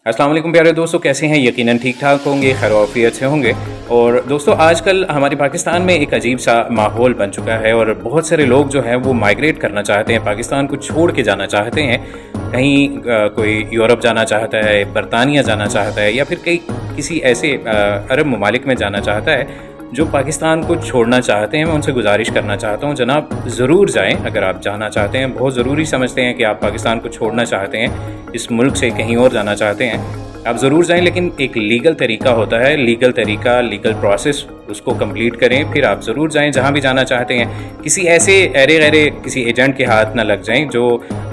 अस्सलाम वालेकुम प्यारे दोस्तों, कैसे हैं? यकीनन ठीक ठाक होंगे, खैर आफियत से होंगे। और दोस्तों, आजकल हमारे पाकिस्तान में एक अजीब सा माहौल बन चुका है और बहुत सारे लोग जो हैं वो माइग्रेट करना चाहते हैं, पाकिस्तान को छोड़ के जाना चाहते हैं। कहीं कोई यूरोप जाना चाहता है, बरतानिया जाना चाहता है, या फिर कई किसी ऐसे अरब ममालिक में जाना चाहता है जो पाकिस्तान को छोड़ना चाहते हैं। मैं उनसे गुजारिश करना चाहता हूँ, जनाब ज़रूर जाएं अगर आप जाना चाहते हैं। बहुत ज़रूरी समझते हैं कि आप पाकिस्तान को छोड़ना चाहते हैं, इस मुल्क से कहीं और जाना चाहते हैं, आप ज़रूर जाएं। लेकिन एक लीगल तरीका होता है, लीगल तरीका, लीगल प्रोसेस, उसको कंप्लीट करें, फिर आप ज़रूर जाएं जहाँ भी जाना चाहते हैं। किसी ऐसे अरे गरे किसी एजेंट के हाथ ना लग जाएं जो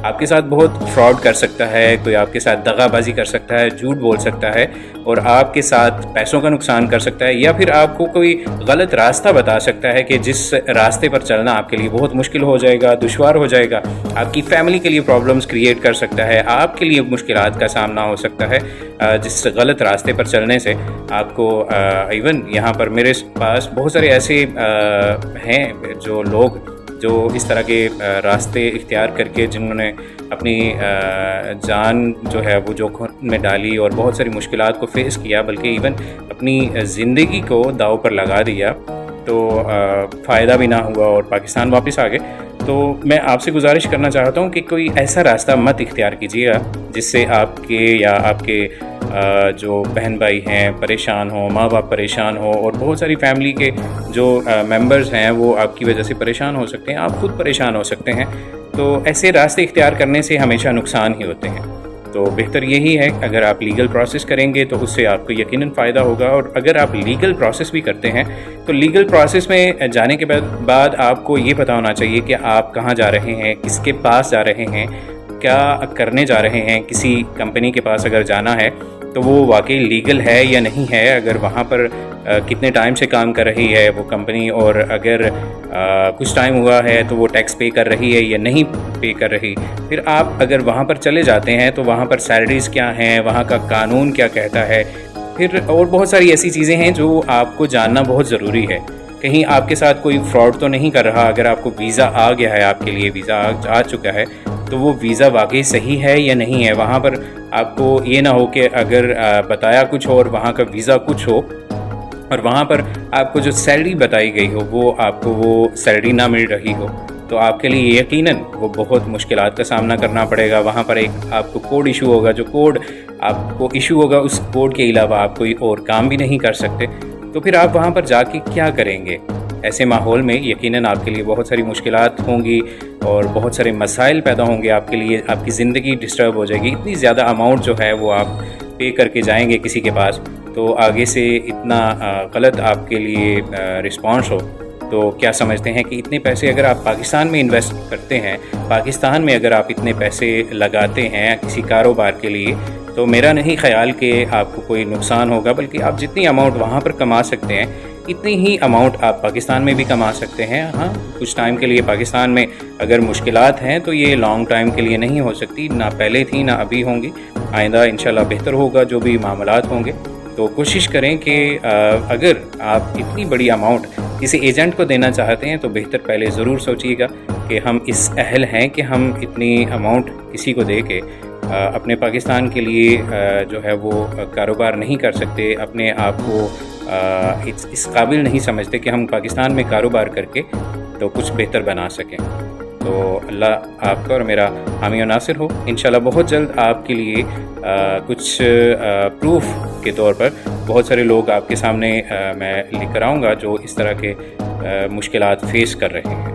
आपके साथ बहुत फ्रॉड कर सकता है, कोई आपके साथ दगाबाजी कर सकता है, झूठ बोल सकता है और आपके साथ पैसों का नुकसान कर सकता है, या फिर आपको कोई गलत रास्ता बता सकता है कि जिस रास्ते पर चलना आपके लिए बहुत मुश्किल हो जाएगा, दुश्वार हो जाएगा, आपकी फैमिली के लिए प्रॉब्लम्स क्रिएट कर सकता है, आपके लिए मुश्किलात का सामना हो सकता है जिस गलत रास्ते पर चलने से आपको। इवन यहाँ पर मेरे पास बहुत सारे ऐसे हैं जो लोग जो इस तरह के रास्ते इख्तियार करके जिन्होंने अपनी जान जो है वो जोखिम में डाली और बहुत सारी मुश्किलात को फेस किया, बल्कि इवन अपनी ज़िंदगी को दाव पर लगा दिया, तो फ़ायदा भी ना हुआ और पाकिस्तान वापस आ गए। तो मैं आपसे गुजारिश करना चाहता हूँ कि कोई ऐसा रास्ता मत इख्तियार कीजिएगा जिससे आपके या आपके जो बहन भाई हैं परेशान हो, माँ बाप परेशान हो, और बहुत सारी फैमिली के जो मेंबर्स हैं वो आपकी वजह से परेशान हो सकते हैं, आप खुद परेशान हो सकते हैं। तो ऐसे रास्ते इख्तियार करने से हमेशा नुकसान ही होते हैं। तो बेहतर यही है कि अगर आप लीगल प्रोसेस करेंगे तो उससे आपको यकीनन फ़ायदा होगा। और अगर आप लीगल प्रोसेस भी करते हैं तो लीगल प्रोसेस में जाने के बाद आपको ये पता होना चाहिए कि आप कहाँ जा रहे हैं, किसके पास जा रहे हैं, क्या करने जा रहे हैं। किसी कंपनी के पास अगर जाना है तो वो वाकई लीगल है या नहीं है, अगर वहाँ पर कितने टाइम से काम कर रही है वो कंपनी, और अगर कुछ टाइम हुआ है तो वो टैक्स पे कर रही है या नहीं पे कर रही। फिर आप अगर वहाँ पर चले जाते हैं तो वहाँ पर सैलरीज़ क्या हैं, वहाँ का कानून क्या कहता है, फिर और बहुत सारी ऐसी चीज़ें हैं जो आपको जानना बहुत ज़रूरी है। कहीं आपके साथ कोई फ्रॉड तो नहीं कर रहा। अगर आपको वीज़ा आ गया है, आपके लिए वीज़ा आ चुका है, तो वो वीज़ा वाकई सही है या नहीं है। वहाँ पर आपको ये ना हो कि अगर बताया कुछ और वहाँ का वीज़ा कुछ हो, और वहाँ पर आपको जो सैलरी बताई गई हो वो आपको वो सैलरी ना मिल रही हो, तो आपके लिए यकीनन वो बहुत मुश्किलात का सामना करना पड़ेगा। वहाँ पर एक आपको कोड इशू होगा, जो कोड आपको इशू होगा उस कोड के अलावा आप कोई और काम भी नहीं कर सकते। तो फिर आप वहाँ पर जाके क्या करेंगे? ऐसे माहौल में यकीनन आपके लिए बहुत सारी मुश्किलात होंगी और बहुत सारे मसाइल पैदा होंगे आपके लिए, आपकी ज़िंदगी डिस्टर्ब हो जाएगी। इतनी ज़्यादा अमाउंट जो है वो आप पे करके जाएंगे किसी के पास, तो आगे से इतना गलत आपके लिए रिस्पॉन्स हो। तो क्या समझते हैं कि इतने पैसे अगर आप पाकिस्तान में इन्वेस्ट करते हैं, पाकिस्तान में अगर आप इतने पैसे लगाते हैं किसी कारोबार के लिए, तो मेरा नहीं ख्याल कि आपको कोई नुकसान होगा, बल्कि आप जितनी अमाउंट वहाँ पर कमा सकते हैं इतनी ही अमाउंट आप पाकिस्तान में भी कमा सकते हैं। हाँ, कुछ टाइम के लिए पाकिस्तान में अगर मुश्किलात हैं तो ये लॉन्ग टाइम के लिए नहीं हो सकती, ना पहले थी ना अभी होंगी। आइंदा इंशाल्लाह बेहतर होगा जो भी मामलात होंगे। तो कोशिश करें कि अगर आप इतनी बड़ी अमाउंट किसी एजेंट को देना चाहते हैं तो बेहतर पहले ज़रूर सोचिएगा कि हम इस अहल हैं कि हम इतनी अमाउंट किसी को दे के अपने पाकिस्तान के लिए जो है वो कारोबार नहीं कर सकते, अपने आप को इस काबिल नहीं समझते कि हम पाकिस्तान में कारोबार करके तो कुछ बेहतर बना सकें। तो अल्लाह आपका और मेरा हामी और नासिर हो। इंशाल्लाह बहुत जल्द आपके लिए कुछ प्रूफ के तौर पर बहुत सारे लोग आपके सामने मैं लेकर आऊँगा जो इस तरह के मुश्किलात फेस कर रहे हैं।